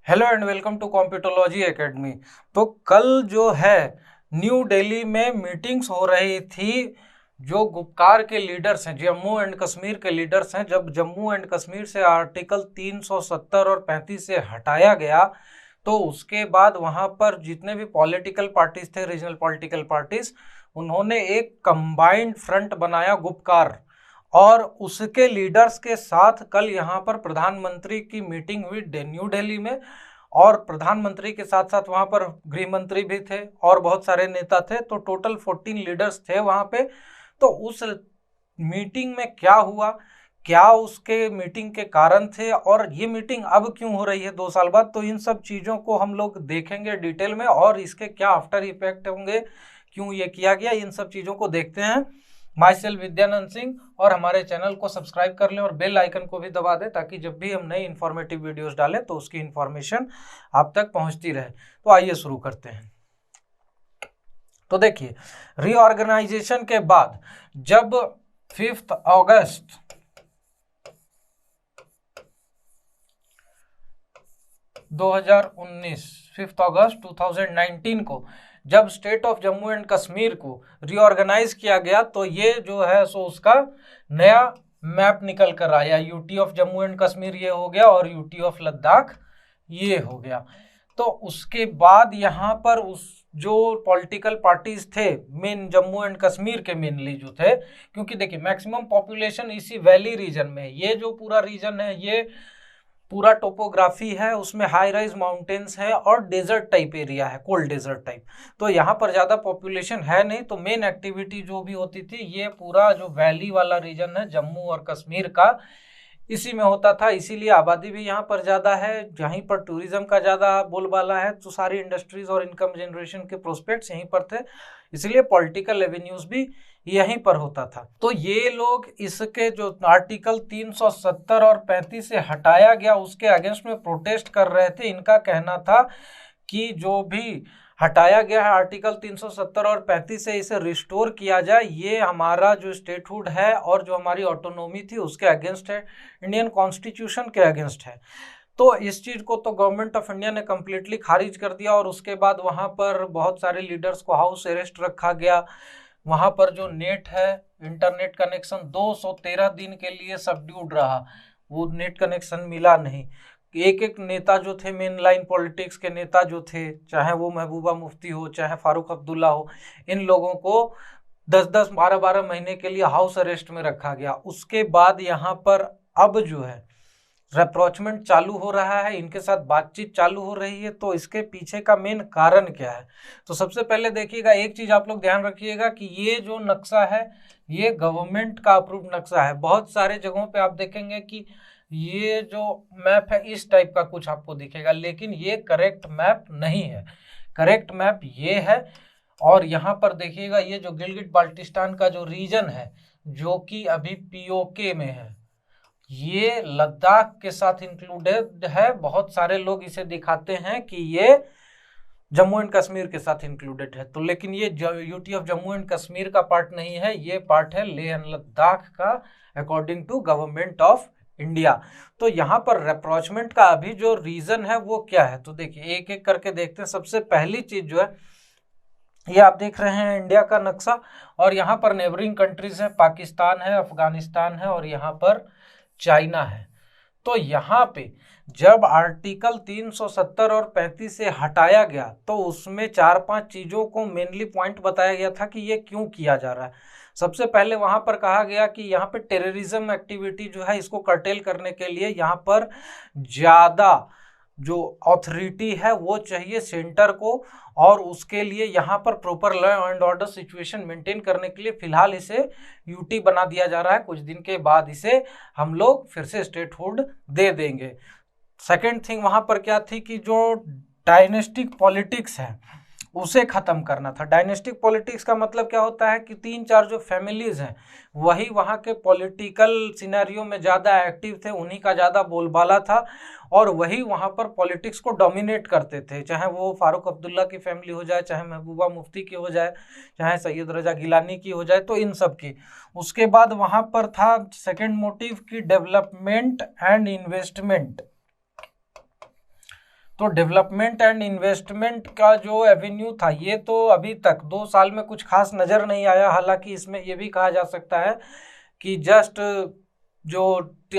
Hello and welcome to Computology Academy. तो कल जो है न्यू दिल्ली में मीटिंग्स हो रही थी। जो गुपकार के लीडर्स हैं, जम्मू एंड कश्मीर के लीडर्स हैं, जब जम्मू एंड कश्मीर से आर्टिकल 370 और 35 से हटाया गया तो उसके बाद वहां पर जितने भी पॉलिटिकल पार्टीज थे, रीजनल पॉलिटिकल पार्टीज, उन्होंने एक कंबाइंड फ्रंट बनाया गुपकार, और उसके लीडर्स के साथ कल यहाँ पर प्रधानमंत्री की मीटिंग हुई न्यू दिल्ली में। और प्रधानमंत्री के साथ साथ वहाँ पर गृह मंत्री भी थे और बहुत सारे नेता थे। तो टोटल 14 लीडर्स थे वहाँ पे। तो उस मीटिंग में क्या हुआ, क्या उसके मीटिंग के कारण थे, और ये मीटिंग अब क्यों हो रही है 2 साल बाद, तो इन सब चीज़ों को हम लोग देखेंगे डिटेल में, और इसके क्या आफ्टर इफेक्ट होंगे, क्यों ये किया गया, इन सब चीज़ों को देखते हैं। माई सेल्फ विद्यानंद सिंह, और हमारे चैनल को सब्सक्राइब कर लें और बेल आइकन को भी दबा दें ताकि जब भी हम नई इन्फॉर्मेटिव वीडियोस डालें तो उसकी इन्फॉर्मेशन आप तक पहुंचती रहे। तो आइए शुरू करते हैं। तो देखिए, रीऑर्गेनाइजेशन के बाद जब 5 अगस्त 2019 5 अगस्त 2019 को जब state of Jammu and Kashmir को रीऑर्गेनाइज किया गया तो ये जो है सो उसका नया मैप निकल कर आया। UT of Jammu and Kashmir ये हो गया और यूटी ऑफ लद्दाख ये हो गया। तो उसके बाद यहाँ पर उस जो पॉलिटिकल पार्टीज थे मेन जम्मू एंड कश्मीर के मेनली जो थे, क्योंकि देखिए मैक्सिमम पॉपुलेशन इसी वैली रीजन में, ये जो पूरा रीजन है ये पूरा टोपोग्राफी है, उसमें हाई राइज माउंटेन्स है और डेजर्ट टाइप एरिया है, कोल्ड डेजर्ट टाइप। तो यहाँ पर ज़्यादा पॉपुलेशन है नहीं, तो मेन एक्टिविटी जो भी होती थी ये पूरा जो वैली वाला रीजन है जम्मू और कश्मीर का, इसी में होता था। इसीलिए आबादी भी यहाँ पर ज़्यादा है, यहीं पर टूरिज्म का ज़्यादा बोलबाला है, तो सारी इंडस्ट्रीज और इनकम जनरेशन के प्रोस्पेक्ट्स यहीं पर थे, इसलिए पॉलिटिकल रेवेन्यूज भी यहीं पर होता था। तो ये लोग इसके जो आर्टिकल 370 और 35 से हटाया गया उसके अगेंस्ट में प्रोटेस्ट कर रहे थे। इनका कहना था कि जो भी हटाया गया है आर्टिकल 370 और 35 से इसे रिस्टोर किया जाए, ये हमारा जो स्टेटहुड है और जो हमारी ऑटोनॉमी थी उसके अगेंस्ट है, इंडियन कॉन्स्टिट्यूशन के अगेंस्ट है। तो इस चीज़ को तो गवर्नमेंट ऑफ इंडिया ने कम्प्लीटली खारिज कर दिया, और उसके बाद वहाँ पर बहुत सारे लीडर्स को हाउस अरेस्ट रखा गया। वहाँ पर जो नेट है, इंटरनेट कनेक्शन 213 दिन के लिए सबड्यूड रहा, वो नेट कनेक्शन मिला नहीं। एक एक नेता जो थे, मेन लाइन पॉलिटिक्स के नेता जो थे, चाहे वो महबूबा मुफ्ती हो चाहे फारूक अब्दुल्ला हो, इन लोगों को 10-10 12-12 महीने के लिए हाउस अरेस्ट में रखा गया। उसके बाद यहाँ पर अब जो है रेप्रोचमेंट चालू हो रहा है, इनके साथ बातचीत चालू हो रही है। तो इसके पीछे का मेन कारण क्या है, तो सबसे पहले देखिएगा, एक चीज आप लोग ध्यान रखिएगा कि ये जो नक्शा है ये गवर्नमेंट का अप्रूव्ड नक्शा है। बहुत सारे जगहों पे आप देखेंगे कि ये जो मैप है इस टाइप का कुछ आपको दिखेगा, लेकिन ये करेक्ट मैप नहीं है। करेक्ट मैप ये है। और यहाँ पर देखिएगा, ये जो गिलगिट बाल्टिस्तान का जो रीजन है जो कि अभी पीओके में है, ये लद्दाख के साथ इंक्लूडेड है। बहुत सारे लोग इसे दिखाते हैं कि ये जम्मू एंड कश्मीर के साथ इंक्लूडेड है, तो लेकिन ये UT of Jammu and Kashmir का पार्ट नहीं है, ये पार्ट है लेह एंड लद्दाख का, according to government of India. तो यहाँ पर रेप्रोचमेंट का अभी जो रीजन है वो क्या है, तो देखिए एक एक करके देखते हैं। सबसे पहली चीज जो है, ये आप देख रहे हैं इंडिया का नक्शा, और यहाँ पर नेबरिंग कंट्रीज है, पाकिस्तान है, अफगानिस्तान है और यहाँ पर चाइना है। तो यहाँ पे जब आर्टिकल 370 और 35 से हटाया गया तो उसमें 4-5 चीज़ों को मेनली पॉइंट बताया गया था कि ये क्यों किया जा रहा है। सबसे पहले वहाँ पर कहा गया कि यहाँ पे टेररिज्म एक्टिविटी जो है इसको कर्टेल करने के लिए यहाँ पर ज़्यादा जो अथॉरिटी है वो चाहिए सेंटर को, और उसके लिए यहाँ पर proper law and order situation maintain करने के लिए फिलहाल इसे यूटी बना दिया जा रहा है। कुछ दिन के बाद इसे हम लोग फिर से स्टेटहुड दे देंगे। सेकेंड थिंग वहाँ पर क्या थी कि जो डायनेस्टिक पॉलिटिक्स है उसे ख़त्म करना था। डायनेस्टिक पॉलिटिक्स का मतलब क्या होता है कि 3-4 जो फैमिलीज़ हैं वही वहाँ के पॉलिटिकल सिनेरियो में ज़्यादा एक्टिव थे, उन्हीं का ज़्यादा बोलबाला था, और वही वहाँ पर पॉलिटिक्स को डोमिनेट करते थे, चाहे वो फारूक अब्दुल्ला की फैमिली हो जाए, चाहे महबूबा मुफ्ती की हो जाए, चाहे सैयद रजा गिलानी की हो जाए, तो इन सब की। उसके बाद वहाँ पर था सेकेंड मोटिव की डेवलपमेंट एंड इन्वेस्टमेंट। तो डेवलपमेंट एंड इन्वेस्टमेंट का जो एवेन्यू था ये तो अभी तक 2 साल में कुछ खास नज़र नहीं आया। हालांकि इसमें ये भी कहा जा सकता है कि जस्ट जो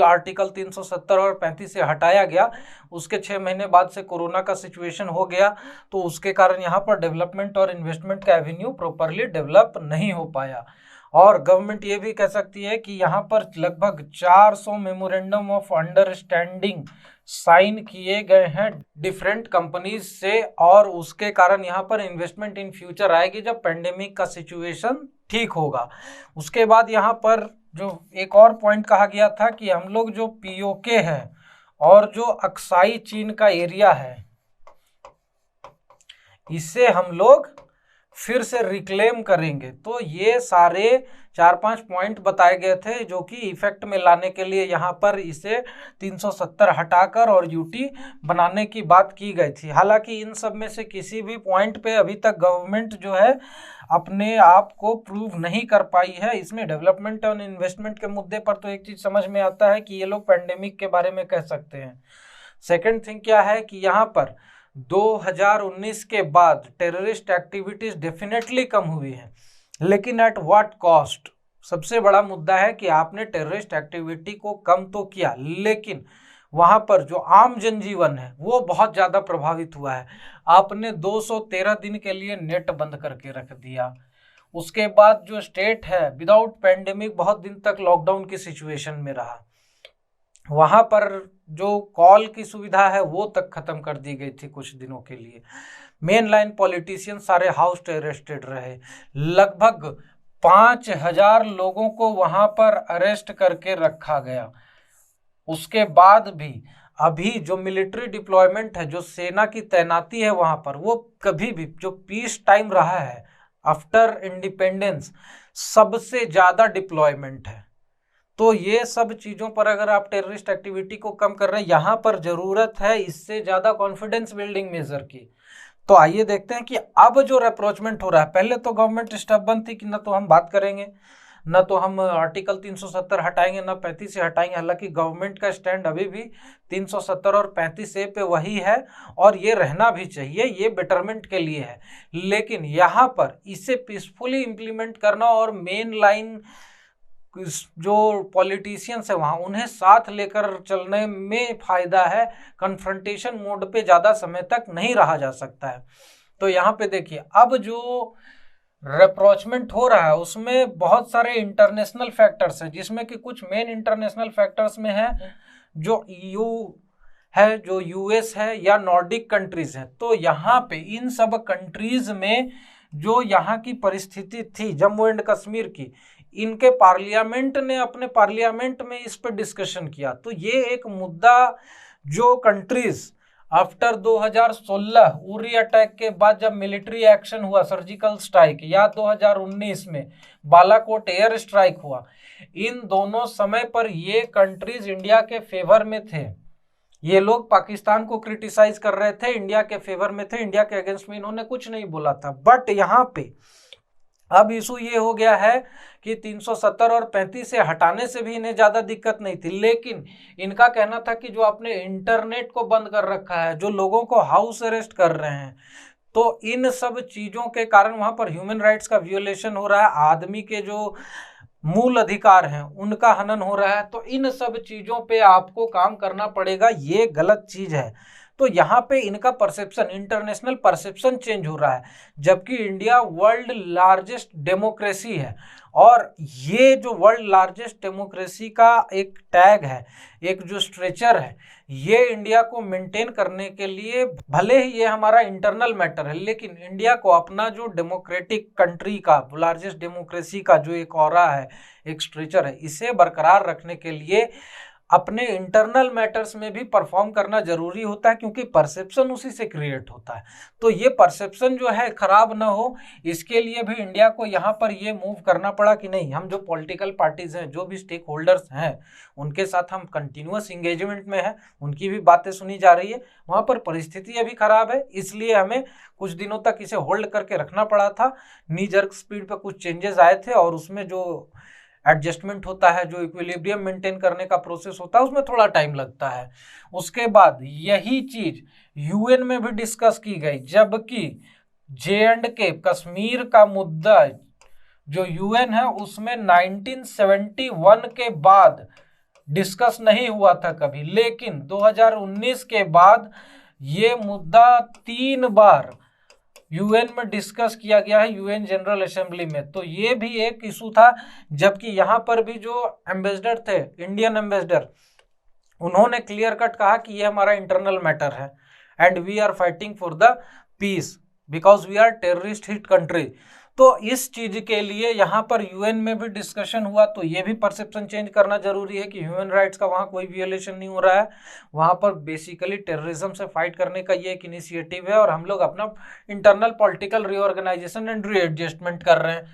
आर्टिकल 370 और 35 से हटाया गया, उसके 6 महीने बाद से कोरोना का सिचुएशन हो गया, तो उसके कारण यहाँ पर डेवलपमेंट और इन्वेस्टमेंट का एवेन्यू प्रॉपरली डेवलप नहीं हो पाया। और गवर्नमेंट ये भी कह सकती है कि यहाँ पर लगभग 400 मेमोरेंडम ऑफ अंडरस्टैंडिंग साइन किए गए हैं डिफरेंट कंपनीज से, और उसके कारण यहाँ पर इन्वेस्टमेंट इन फ्यूचर आएगी जब पेंडेमिक का सिचुएशन ठीक होगा। उसके बाद यहाँ पर जो एक और पॉइंट कहा गया था कि हम लोग जो पीओके है और जो अक्साई चीन का एरिया है, इसे हम लोग फिर से रिक्लेम करेंगे। तो ये सारे 4-5 पॉइंट बताए गए थे जो कि इफेक्ट में लाने के लिए यहाँ पर इसे 370 हटाकर और यूटी बनाने की बात की गई थी। हालांकि इन सब में से किसी भी पॉइंट पे अभी तक गवर्नमेंट जो है अपने आप को प्रूव नहीं कर पाई है। इसमें डेवलपमेंट और इन्वेस्टमेंट के मुद्दे पर तो एक चीज़ समझ में आता है कि ये लोग पेंडेमिक के बारे में कह सकते हैं। सेकेंड थिंग क्या है कि यहाँ पर 2019 के बाद टेररिस्ट एक्टिविटीज डेफिनेटली कम हुई है, लेकिन एट व्हाट कॉस्ट। सबसे बड़ा मुद्दा है कि आपने टेररिस्ट एक्टिविटी को कम तो किया, लेकिन वहां पर जो आम जनजीवन है वो बहुत ज़्यादा प्रभावित हुआ है। आपने 213 दिन के लिए नेट बंद करके रख दिया। उसके बाद जो स्टेट है विदाउट पेंडेमिक बहुत दिन तक लॉकडाउन की सिचुएशन में रहा। वहाँ पर जो कॉल की सुविधा है वो तक खत्म कर दी गई थी कुछ दिनों के लिए। मेन लाइन पॉलिटिशियन सारे हाउस अरेस्टेड रहे। लगभग 5000 लोगों को वहाँ पर अरेस्ट करके रखा गया। उसके बाद भी अभी जो मिलिट्री डिप्लॉयमेंट है, जो सेना की तैनाती है वहाँ पर, वो कभी भी जो पीस टाइम रहा है आफ्टर इंडिपेंडेंस सबसे ज़्यादा डिप्लॉयमेंट है। तो ये सब चीज़ों पर अगर आप टेररिस्ट एक्टिविटी को कम कर रहे हैं, यहाँ पर ज़रूरत है इससे ज़्यादा कॉन्फिडेंस बिल्डिंग मेजर की। तो आइए देखते हैं कि अब जो अप्रोचमेंट हो रहा है, पहले तो गवर्नमेंट स्टबर्न थी कि न तो हम बात करेंगे, न तो हम आर्टिकल 370 हटाएंगे, न 35 से हटाएंगे। हालांकि गवर्नमेंट का स्टैंड अभी भी 370 और 35 पे वही है और ये रहना भी चाहिए, ये बेटरमेंट के लिए है। लेकिन यहाँ पर इसे पीसफुली इम्प्लीमेंट करना और मेन लाइन जो पॉलिटिशियंस है वहाँ उन्हें साथ लेकर चलने में फायदा है। कन्फ्रंटेशन मोड पे ज़्यादा समय तक नहीं रहा जा सकता है। तो यहाँ पे देखिए अब जो रिप्रोचमेंट हो रहा है उसमें बहुत सारे इंटरनेशनल फैक्टर्स हैं, जिसमें कि कुछ मेन इंटरनेशनल फैक्टर्स में है जो EU है, जो US है या नॉर्डिक कंट्रीज हैं। तो यहाँ पे इन सब कंट्रीज में जो यहाँ की परिस्थिति थी जम्मू एंड कश्मीर की, इनके पार्लियामेंट ने अपने पार्लियामेंट में इस पर डिस्कशन किया। तो ये एक मुद्दा जो कंट्रीज आफ्टर 2016 उरी अटैक के बाद जब मिलिट्री एक्शन हुआ, सर्जिकल स्ट्राइक, या 2019 में बालाकोट एयर स्ट्राइक हुआ, इन दोनों समय पर ये कंट्रीज इंडिया के फेवर में थे। ये लोग पाकिस्तान को क्रिटिसाइज कर रहे थे, इंडिया के फेवर में थे, इंडिया के अगेंस्ट में इन्होंने कुछ नहीं बोला था। बट यहाँ पे अब इशू ये हो गया है कि 370 और 35 से हटाने से भी इन्हें ज़्यादा दिक्कत नहीं थी, लेकिन इनका कहना था कि जो आपने इंटरनेट को बंद कर रखा है, जो लोगों को हाउस अरेस्ट कर रहे हैं, तो इन सब चीज़ों के कारण वहाँ पर ह्यूमन राइट्स का वियोलेशन हो रहा है, आदमी के जो मूल अधिकार हैं उनका हनन हो रहा है। तो इन सब चीज़ों पे आपको काम करना पड़ेगा, ये गलत चीज़ है। तो यहाँ पे इनका परसेप्शन, इंटरनेशनल परसेप्शन चेंज हो रहा है, जबकि इंडिया वर्ल्ड लार्जेस्ट डेमोक्रेसी है। और ये जो वर्ल्ड लार्जेस्ट डेमोक्रेसी का एक टैग है, एक जो स्ट्रेचर है, ये इंडिया को मेंटेन करने के लिए, भले ही ये हमारा इंटरनल मैटर है, लेकिन इंडिया को अपना जो डेमोक्रेटिक कंट्री का, लार्जेस्ट डेमोक्रेसी का जो एक ऑरा है, एक स्ट्रेचर है, इसे बरकरार रखने के लिए अपने इंटरनल मैटर्स में भी परफॉर्म करना जरूरी होता है, क्योंकि परसेप्शन उसी से क्रिएट होता है। तो ये परसेप्शन जो है खराब ना हो, इसके लिए भी इंडिया को यहाँ पर ये मूव करना पड़ा कि नहीं, हम जो पॉलिटिकल पार्टीज हैं, जो भी स्टेक होल्डर्स हैं, उनके साथ हम कंटिन्यूअस इंगेजमेंट में हैं, उनकी भी बातें सुनी जा रही है। वहाँ पर परिस्थिति अभी खराब है, इसलिए हमें कुछ दिनों तक इसे होल्ड करके रखना पड़ा था। नी जर्क स्पीड पर कुछ चेंजेस आए थे और उसमें जो एडजस्टमेंट होता है, जो इक्विलिब्रियम मेंटेन करने का प्रोसेस होता है, उसमें थोड़ा टाइम लगता है। उसके बाद यही चीज यूएन में भी डिस्कस की गई, जबकि J&K कश्मीर का मुद्दा जो यूएन है उसमें 1971 के बाद डिस्कस नहीं हुआ था कभी, लेकिन 2019 के बाद ये मुद्दा 3 बार यूएन में डिस्कस किया गया है, यूएन जनरल असेंबली में। तो ये भी एक इशू था, जबकि यहाँ पर भी जो एम्बेसडर थे, इंडियन एम्बेसडर, उन्होंने क्लियर कट कहा कि ये हमारा इंटरनल मैटर है and we are fighting for the peace because we are terrorist hit country. तो इस चीज के लिए यहाँ पर यूएन में भी डिस्कशन हुआ, तो ये भी परसेप्शन चेंज करना जरूरी है कि ह्यूमन राइट्स का वहाँ कोई वियोलेशन नहीं हो रहा है, वहाँ पर बेसिकली टेररिज्म से फाइट करने का ये एक इनिशिएटिव है और हम लोग अपना internal political reorganisation and readjustment कर रहे हैं।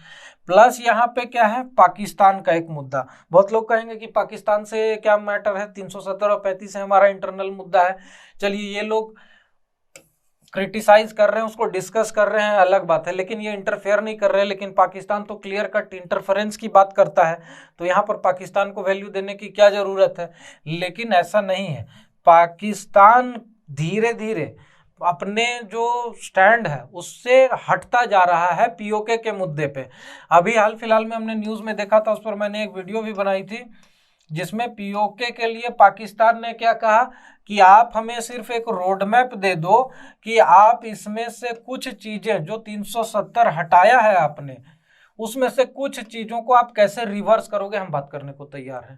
प्लस यहाँ पे क्या है, पाकिस्तान का एक मुद्दा। बहुत लोग कहेंगे कि पाकिस्तान से क्या मैटर है, 370 और 35 है हमारा इंटरनल मुद्दा है। चलिए, ये लोग क्रिटिसाइज कर रहे हैं, उसको डिस्कस कर रहे हैं, अलग बात है, लेकिन ये इंटरफेयर नहीं कर रहे हैं। लेकिन पाकिस्तान तो क्लियर कट इंटरफेरेंस की बात करता है, तो यहाँ पर पाकिस्तान को वैल्यू देने की क्या जरूरत है। लेकिन ऐसा नहीं है, पाकिस्तान धीरे धीरे अपने जो स्टैंड है उससे हटता जा रहा है पीओके के मुद्दे पे। अभी हाल फिलहाल में हमने न्यूज़ में देखा था, उस पर मैंने एक वीडियो भी बनाई थी, जिसमें पीओके के लिए पाकिस्तान ने क्या कहा कि आप हमें सिर्फ एक रोड मैप दे दो कि आप इसमें से कुछ चीजें जो 370 हटाया है आपने, उसमें से कुछ चीजों को आप कैसे रिवर्स करोगे, हम बात करने को तैयार हैं।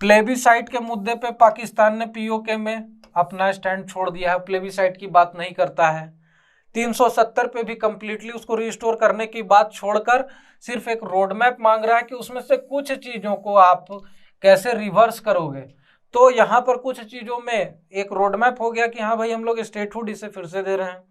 प्लेबिसाइट के मुद्दे पे पाकिस्तान ने पीओके में अपना स्टैंड छोड़ दिया है, प्लेबिसाइट की बात नहीं करता है। 370 पे भी कंप्लीटली उसको रिस्टोर करने की बात छोड़कर सिर्फ एक रोड मैप मांग रहा है कि उसमें से कुछ चीजों को आप कैसे रिवर्स करोगे। तो यहाँ पर कुछ चीजों में एक रोड मैप हो गया कि हाँ भाई हम लोग स्टेटहुड इसे फिर से दे रहे हैं,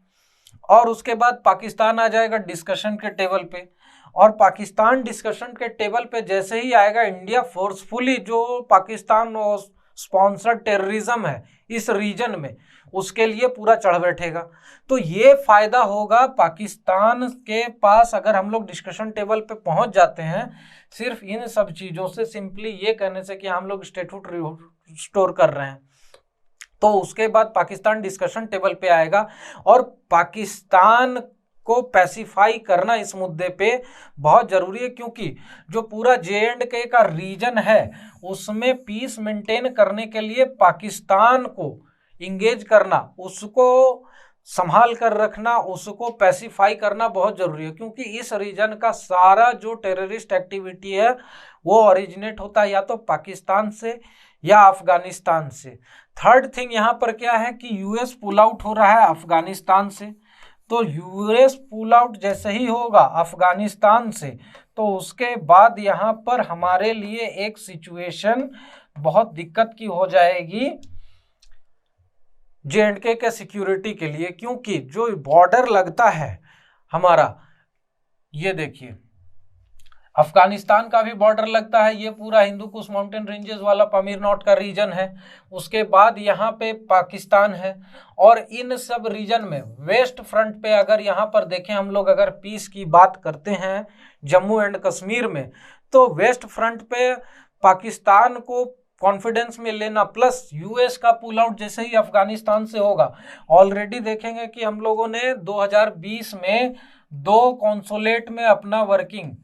और उसके बाद पाकिस्तान आ जाएगा डिस्कशन के टेबल पे, और पाकिस्तान डिस्कशन के टेबल पे जैसे ही आएगा, इंडिया फोर्सफुली जो पाकिस्तान स्पॉन्सर्ड टेररिज्म है इस रीजन में, उसके लिए पूरा चढ़ बैठेगा। तो ये फायदा होगा पाकिस्तान के पास अगर हम लोग डिस्कशन टेबल पे पहुंच जाते हैं सिर्फ इन सब चीजों से, सिंपली ये कहने से कि हम लोग स्टेटहुड रिस्टोर कर रहे हैं। तो उसके बाद पाकिस्तान डिस्कशन टेबल पे आएगा, और पाकिस्तान को पैसिफाई करना इस मुद्दे पे बहुत जरूरी है, क्योंकि जो पूरा J&K का रीजन है उसमें पीस मेंटेन करने के लिए पाकिस्तान को इंगेज करना, उसको संभाल कर रखना, उसको पैसिफाई करना बहुत जरूरी है, क्योंकि इस रीजन का सारा जो टेररिस्ट एक्टिविटी है वो ओरिजिनेट होता है या तो पाकिस्तान से या अफगानिस्तान से। थर्ड थिंग यहाँ पर क्या है कि यूएस पुल आउट हो रहा है अफगानिस्तान से, तो यूएस पुल आउट जैसे ही होगा अफगानिस्तान से, तो उसके बाद यहाँ पर हमारे लिए एक सिचुएशन बहुत दिक्कत की हो जाएगी J&K के सिक्योरिटी के लिए, क्योंकि जो बॉर्डर लगता है हमारा, ये देखिए अफगानिस्तान का भी बॉर्डर लगता है, ये पूरा हिंदू कुश माउंटेन रेंजेस वाला पामीर नॉट का रीजन है, उसके बाद यहाँ पे पाकिस्तान है, और इन सब रीजन में वेस्ट फ्रंट पे अगर यहाँ पर देखें हम लोग, अगर पीस की बात करते हैं जम्मू एंड कश्मीर में, तो वेस्ट फ्रंट पे पाकिस्तान को कॉन्फिडेंस में लेना, प्लस यूएस का पुल आउट जैसे ही अफगानिस्तान से होगा। ऑलरेडी देखेंगे कि हम लोगों ने 2020 में 2 कॉन्सुलेट में अपना वर्किंग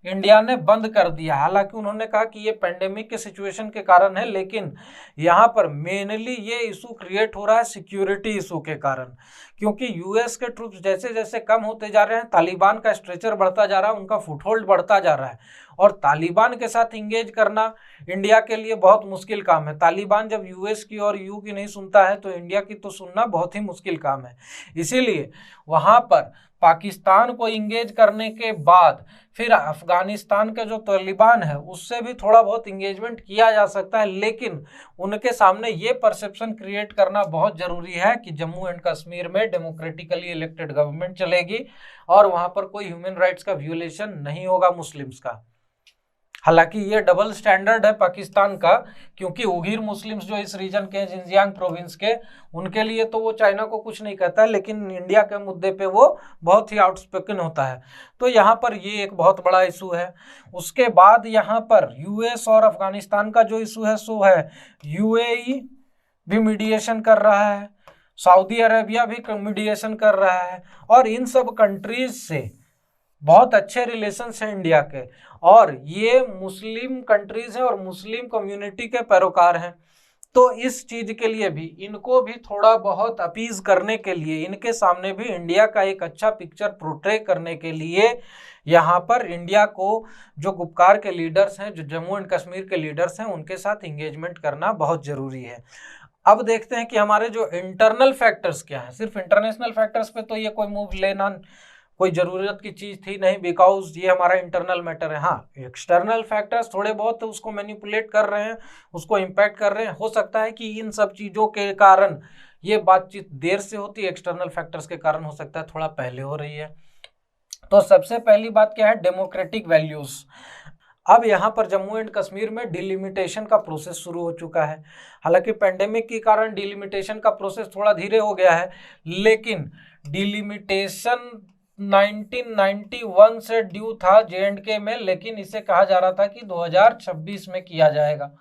इंडिया ने बंद कर दिया, हालांकि उन्होंने कहा कि ये पेंडेमिक के सिचुएशन के कारण है, लेकिन यहाँ पर मेनली ये इशू क्रिएट हो रहा है सिक्योरिटी इशू के कारण, क्योंकि यूएस के ट्रूप्स जैसे जैसे कम होते जा रहे हैं, तालिबान का स्ट्रेचर बढ़ता जा रहा है, उनका फुटहोल्ड बढ़ता जा रहा है, और तालिबान के साथ इंगेज करना इंडिया के लिए बहुत मुश्किल काम है। तालिबान जब यूएस की और यू की नहीं सुनता है तो इंडिया की तो सुनना बहुत ही मुश्किल काम है। इसीलिए वहाँ पर पाकिस्तान को इंगेज करने के बाद फिर अफगानिस्तान के जो तालिबान है उससे भी थोड़ा बहुत इंगेजमेंट किया जा सकता है, लेकिन उनके सामने ये परसेप्शन क्रिएट करना बहुत जरूरी है कि जम्मू एंड कश्मीर में डेमोक्रेटिकली इलेक्टेड गवर्नमेंट चलेगी और वहाँ पर कोई ह्यूमन राइट्स का वियोलेशन नहीं होगा मुस्लिम्स का। हालांकि ये डबल स्टैंडर्ड है पाकिस्तान का, क्योंकि उइघुर मुस्लिम्स जो इस रीजन के जिनजियांग प्रोविंस के, उनके लिए तो वो चाइना को कुछ नहीं कहता है, लेकिन इंडिया के मुद्दे पे वो बहुत ही आउटस्पोकन होता है। तो यहाँ पर ये एक बहुत बड़ा इशू है। उसके बाद यहाँ पर यूएस और अफगानिस्तान का जो इशू है सो है यूएई भी मीडिएशन कर रहा है, सऊदी अरेबिया भी मीडिएशन कर रहा है, और इन सब कंट्रीज से बहुत अच्छे रिलेशंस हैं इंडिया के, और ये मुस्लिम कंट्रीज हैं और मुस्लिम कम्युनिटी के पैरोकार हैं। तो इस चीज के लिए भी, इनको भी थोड़ा बहुत अपीज करने के लिए, इनके सामने भी इंडिया का एक अच्छा पिक्चर पोर्ट्रे करने के लिए यहाँ पर इंडिया को जो गुपकार के लीडर्स हैं, जो जम्मू एंड कश्मीर के लीडर्स हैं, उनके साथ इंगेजमेंट करना बहुत जरूरी है। अब देखते हैं कि हमारे जो इंटरनल फैक्टर्स क्या हैं। सिर्फ इंटरनेशनल फैक्टर्स पे तो ये कोई मूव लेना कोई ज़रूरत की चीज़ थी नहीं, बिकॉज ये हमारा इंटरनल मैटर है। हाँ, एक्सटर्नल फैक्टर्स थोड़े बहुत उसको मैनिपुलेट कर रहे हैं, उसको इम्पैक्ट कर रहे हैं। हो सकता है कि इन सब चीज़ों के कारण ये बातचीत देर से होती है, एक्सटर्नल फैक्टर्स के कारण हो सकता है थोड़ा पहले हो रही है। तो सबसे पहली बात क्या है, डेमोक्रेटिक वैल्यूज़। अब यहाँ पर जम्मू एंड कश्मीर में डिलिमिटेशन का प्रोसेस शुरू हो चुका है। हालांकि पेंडेमिक के कारण डिलिमिटेशन का प्रोसेस थोड़ा धीरे हो गया है, लेकिन डिलिमिटेशन 1991 से ड्यू था J&K में, लेकिन इसे कहा जा रहा था कि 2026 में किया जाएगा।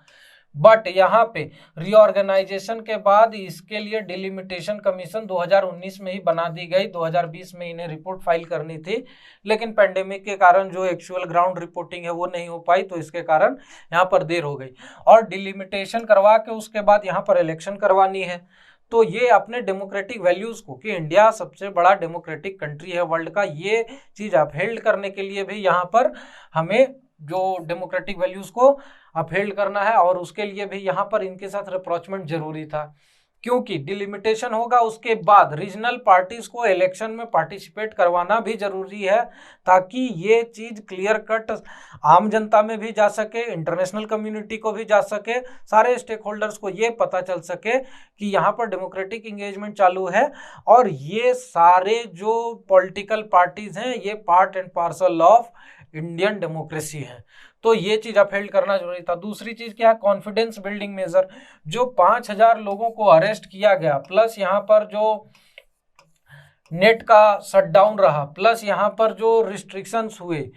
बट यहाँ पे रीऑर्गेनाइजेशन के बाद इसके लिए डिलिमिटेशन कमीशन 2019 में ही बना दी गई। 2020 में इन्हें रिपोर्ट फाइल करनी थी, लेकिन पेंडेमिक के कारण जो एक्चुअल ग्राउंड रिपोर्टिंग है वो नहीं हो पाई, तो इसके कारण यहाँ पर देर हो गई। और डिलिमिटेशन करवा के उसके बाद यहाँ पर इलेक्शन करवानी है। तो ये अपने डेमोक्रेटिक वैल्यूज़ को, कि इंडिया सबसे बड़ा डेमोक्रेटिक कंट्री है वर्ल्ड का, ये चीज़ अपहेल्ड करने के लिए भी यहाँ पर हमें जो डेमोक्रेटिक वैल्यूज़ को अपहेल्ड करना है, और उसके लिए भी यहाँ पर इनके साथ रिप्रोचमेंट जरूरी था। क्योंकि डिलिमिटेशन होगा उसके बाद रीजनल पार्टीज को इलेक्शन में पार्टिसिपेट करवाना भी जरूरी है, ताकि ये चीज़ क्लियर कट आम जनता में भी जा सके, इंटरनेशनल कम्युनिटी को भी जा सके, सारे स्टेक होल्डर्स को ये पता चल सके कि यहाँ पर डेमोक्रेटिक इंगेजमेंट चालू है, और ये सारे जो पॉलिटिकल पार्टीज हैं ये part and parcel of Indian democracy है। तो ये चीज़ अपहेल्ड करना जरूरी था। दूसरी चीज़ क्या है, कॉन्फिडेंस बिल्डिंग मेजर। जो 5000 लोगों को अरेस्ट किया गया, प्लस यहाँ पर जो नेट का शटडाउन रहा, प्लस यहाँ पर जो रिस्ट्रिक्शंस हुए,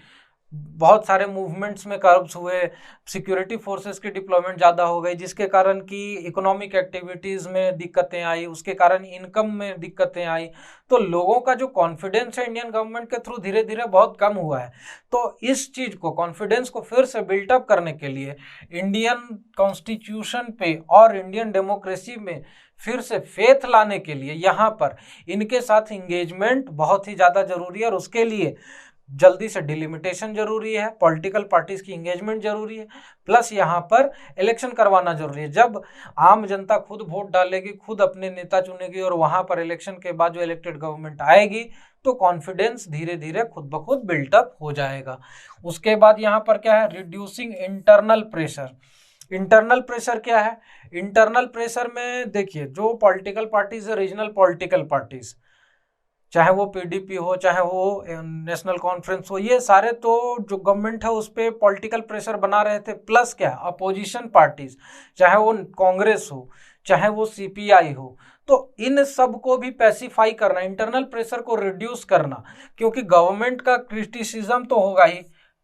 बहुत सारे मूवमेंट्स में कर्ब्स हुए, सिक्योरिटी फोर्सेस की डिप्लॉयमेंट ज़्यादा हो गई, जिसके कारण कि इकोनॉमिक एक्टिविटीज़ में दिक्कतें आई, उसके कारण इनकम में दिक्कतें आई। तो लोगों का जो कॉन्फिडेंस है इंडियन गवर्नमेंट के थ्रू धीरे धीरे बहुत कम हुआ है। तो इस चीज़ को, कॉन्फिडेंस को फिर से बिल्टअप करने के लिए, इंडियन कॉन्स्टिट्यूशन पे और इंडियन डेमोक्रेसी में फिर से फेथ लाने के लिए यहाँ पर इनके साथ इंगेजमेंट बहुत ही ज़्यादा जरूरी है, और उसके लिए जल्दी से डिलिमिटेशन जरूरी है, पॉलिटिकल पार्टीज की इंगेजमेंट जरूरी है, प्लस यहाँ पर इलेक्शन करवाना जरूरी है। जब आम जनता खुद वोट डालेगी, खुद अपने नेता चुनेगी, और वहाँ पर इलेक्शन के बाद जो इलेक्टेड गवर्नमेंट आएगी, तो कॉन्फिडेंस धीरे धीरे खुद ब खुद बिल्टअप हो जाएगा। उसके बाद यहाँ पर क्या है, reducing internal pressure. Internal pressure क्या है, इंटरनल प्रेशर में देखिए जो पॉलिटिकल पार्टीज है, रीजनल पॉलिटिकल पार्टीज, चाहे वो पीडीपी हो, चाहे वो नेशनल कॉन्फ्रेंस हो, ये सारे तो जो गवर्नमेंट है उस पर पॉलिटिकल प्रेशर बना रहे थे। प्लस क्या, अपोजिशन पार्टीज, चाहे वो कांग्रेस हो, चाहे वो सीपीआई हो, तो इन सब को भी पैसिफाई करना, इंटरनल प्रेशर को रिड्यूस करना। क्योंकि गवर्नमेंट का क्रिटिसिज्म तो होगा ही,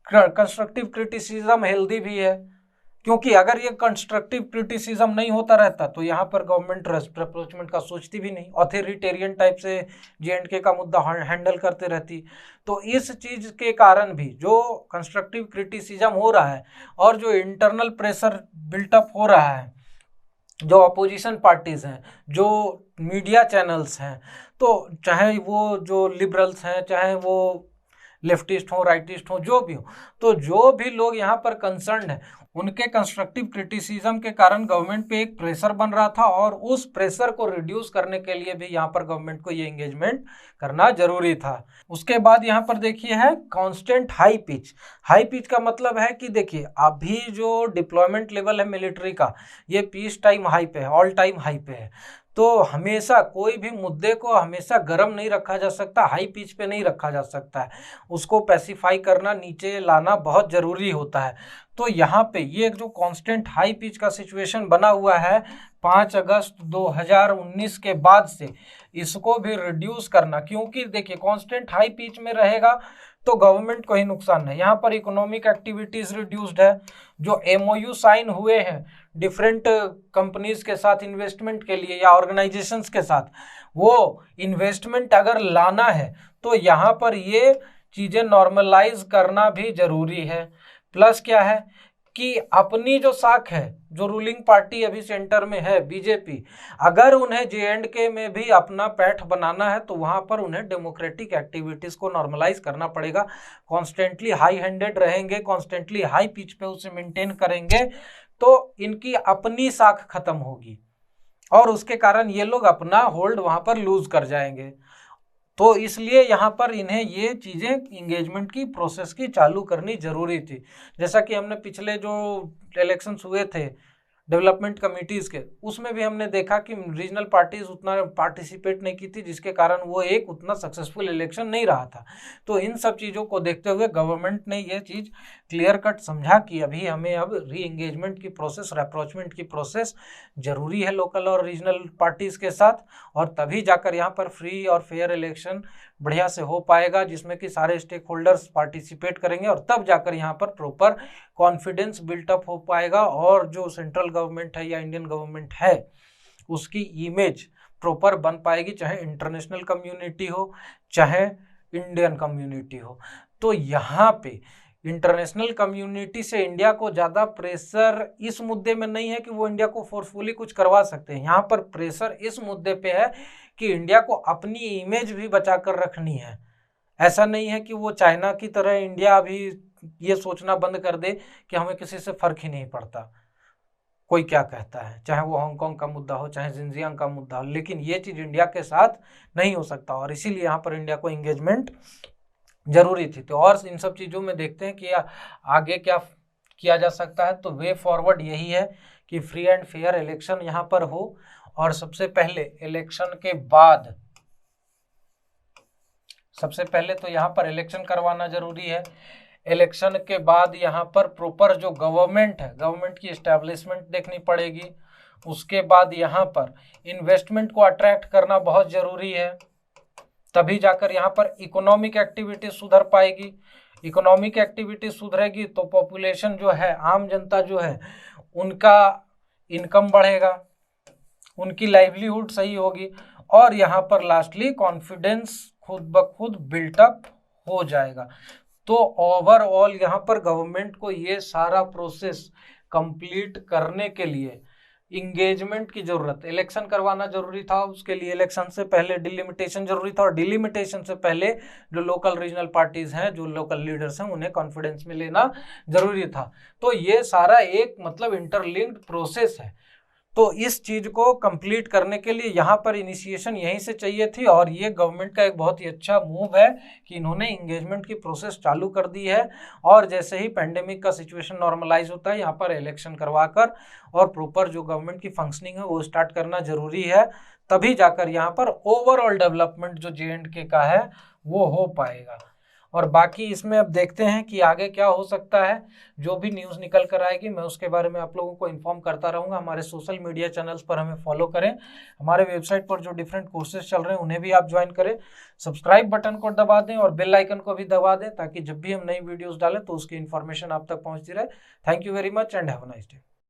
कंस्ट्रक्टिव क्रिटिसिज्म हेल्दी भी है, क्योंकि अगर ये कंस्ट्रक्टिव क्रिटिसिज्म नहीं होता रहता तो यहाँ पर गवर्नमेंट रिप्रोचमेंट का सोचती भी नहीं, ऑथोरिटेरियन टाइप से J&K का मुद्दा हैंडल करते रहती। तो इस चीज़ के कारण भी जो कंस्ट्रक्टिव क्रिटिसिज्म हो रहा है और जो इंटरनल प्रेशर बिल्टअप हो रहा है, जो अपोजिशन पार्टीज़ हैं, जो मीडिया चैनल्स हैं, तो चाहे वो जो लिबरल्स हैं, चाहे वो लेफ्टिस्ट हो, राइटिस्ट हो, जो भी हो, तो जो भी लोग यहाँ पर कंसर्न है, उनके कंस्ट्रक्टिव क्रिटिसिज्म के कारण गवर्नमेंट पे एक प्रेशर बन रहा था, और उस प्रेशर को रिड्यूस करने के लिए भी यहाँ पर गवर्नमेंट को ये एंगेजमेंट करना जरूरी था। उसके बाद यहाँ पर देखिए है constant high pitch. High pitch का मतलब है कि देखिए अभी जो डिप्लॉयमेंट लेवल है मिलिट्री का, ये पीस टाइम हाई पे है, ऑल टाइम हाई पे है। तो हमेशा कोई भी मुद्दे को हमेशा गर्म नहीं रखा जा सकता, हाई पिच पे नहीं रखा जा सकता है, उसको पैसिफाई करना, नीचे लाना बहुत ज़रूरी होता है। तो यहाँ पे ये जो कांस्टेंट हाई पिच का सिचुएशन बना हुआ है 5 अगस्त 2019 के बाद से, इसको भी रिड्यूस करना, क्योंकि देखिए कांस्टेंट हाई पिच में रहेगा तो गवर्नमेंट को ही नुकसान है। यहाँ पर इकोनॉमिक एक्टिविटीज रिड्यूस्ड है, जो एमओयू साइन हुए हैं डिफरेंट कंपनीज के साथ इन्वेस्टमेंट के लिए या ऑर्गेनाइजेशंस के साथ, वो इन्वेस्टमेंट अगर लाना है तो यहाँ पर ये चीज़ें नॉर्मलाइज करना भी जरूरी है। प्लस क्या है कि अपनी जो साख है, जो रूलिंग पार्टी अभी सेंटर में है बीजेपी, अगर उन्हें J&K में भी अपना पैठ बनाना है तो वहाँ पर उन्हें डेमोक्रेटिक एक्टिविटीज़ को नॉर्मलाइज करना पड़ेगा। कॉन्स्टेंटली हाई हैंडेड रहेंगे, कॉन्स्टेंटली हाई पिच पे उसे मेंटेन करेंगे तो इनकी अपनी साख खत्म होगी और उसके कारण ये लोग अपना होल्ड वहाँ पर लूज कर जाएंगे। तो इसलिए यहाँ पर इन्हें ये चीज़ें एंगेजमेंट की प्रोसेस की चालू करनी जरूरी थी। जैसा कि हमने पिछले जो इलेक्शंस हुए थे डेवलपमेंट कमिटीज़ के, उसमें भी हमने देखा कि रीजनल पार्टीज उतना पार्टिसिपेट नहीं की थी, जिसके कारण वो एक उतना सक्सेसफुल इलेक्शन नहीं रहा था। तो इन सब चीज़ों को देखते हुए गवर्नमेंट ने ये चीज़ क्लियर कट समझा कि अभी हमें अब री एंगेजमेंट की प्रोसेस, अप्रोचमेंट की प्रोसेस जरूरी है लोकल और रीजनल पार्टीज़ के साथ, और तभी जाकर यहाँ पर फ्री और फेयर इलेक्शन बढ़िया से हो पाएगा जिसमें कि सारे स्टेक होल्डर्स पार्टिसिपेट करेंगे, और तब जाकर यहाँ पर प्रॉपर कॉन्फिडेंस बिल्टअप हो पाएगा और जो सेंट्रल गवर्नमेंट है या इंडियन गवर्नमेंट है उसकी इमेज प्रॉपर बन पाएगी, चाहे इंटरनेशनल कम्युनिटी हो चाहे इंडियन कम्युनिटी हो। तो यहाँ पे इंटरनेशनल कम्युनिटी से इंडिया को ज़्यादा प्रेशर इस मुद्दे में नहीं है कि वो इंडिया को फोर्सफुली कुछ करवा सकते हैं। यहाँ पर प्रेशर इस मुद्दे पे है कि इंडिया को अपनी इमेज भी बचा कर रखनी है। ऐसा नहीं है कि वो चाइना की तरह इंडिया अभी ये सोचना बंद कर दे कि हमें किसी से फर्क ही नहीं पड़ता कोई क्या कहता है, चाहे वो हांगकांग का मुद्दा हो चाहे जिंजियांग का मुद्दा हो, लेकिन ये चीज़ इंडिया के साथ नहीं हो सकता और इसीलिए यहाँ पर इंडिया को एंगेजमेंट जरूरी थी। तो और इन सब चीज़ों में देखते हैं कि आगे क्या किया जा सकता है। तो वे फॉरवर्ड यही है कि फ्री एंड फेयर इलेक्शन यहाँ पर हो, और सबसे पहले इलेक्शन के बाद सबसे पहले तो यहाँ पर इलेक्शन करवाना जरूरी है। इलेक्शन के बाद यहाँ पर प्रॉपर जो गवर्नमेंट है, गवर्नमेंट की एस्टैब्लिशमेंट देखनी पड़ेगी। उसके बाद यहाँ पर इन्वेस्टमेंट को अट्रैक्ट करना बहुत ज़रूरी है, तभी जाकर यहाँ पर इकोनॉमिक एक्टिविटी सुधर पाएगी। इकोनॉमिक एक्टिविटी सुधरेगी तो पॉपुलेशन जो है, आम जनता जो है, उनका इनकम बढ़ेगा, उनकी लाइवलीहुड सही होगी, और यहाँ पर लास्टली कॉन्फिडेंस खुद ब खुद बिल्टअप हो जाएगा। तो ओवरऑल यहाँ पर गवर्नमेंट को ये सारा प्रोसेस कंप्लीट करने के लिए इंगेजमेंट की जरूरत, इलेक्शन करवाना जरूरी था, उसके लिए इलेक्शन से पहले डिलिमिटेशन जरूरी था, और डिलिमिटेशन से पहले जो लोकल रीजनल पार्टीज हैं, जो लोकल लीडर्स हैं, उन्हें कॉन्फिडेंस में लेना जरूरी था। तो ये सारा एक मतलब इंटरलिंक्ड प्रोसेस है। तो इस चीज़ को कंप्लीट करने के लिए यहाँ पर इनिशिएशन यहीं से चाहिए थी, और ये गवर्नमेंट का एक बहुत ही अच्छा मूव है कि इन्होंने इंगेजमेंट की प्रोसेस चालू कर दी है। और जैसे ही पेंडेमिक का सिचुएशन नॉर्मलाइज होता है, यहाँ पर इलेक्शन करवाकर और प्रॉपर जो गवर्नमेंट की फंक्शनिंग है वो स्टार्ट करना जरूरी है, तभी जाकर यहाँ पर ओवरऑल डेवलपमेंट जो J&K का है वो हो पाएगा। और बाकी इसमें अब देखते हैं कि आगे क्या हो सकता है। जो भी न्यूज़ निकल कर आएगी मैं उसके बारे में आप लोगों को इन्फॉर्म करता रहूँगा। हमारे सोशल मीडिया चैनल्स पर हमें फॉलो करें, हमारे वेबसाइट पर जो डिफरेंट कोर्सेज चल रहे हैं उन्हें भी आप ज्वाइन करें, सब्सक्राइब बटन को दबा दें और बेल आइकन को भी दबा दें, ताकि जब भी हम नई वीडियोज़ डालें तो उसकी इन्फॉर्मेशन आप तक पहुँचती रहे। Thank you very much and have a nice day.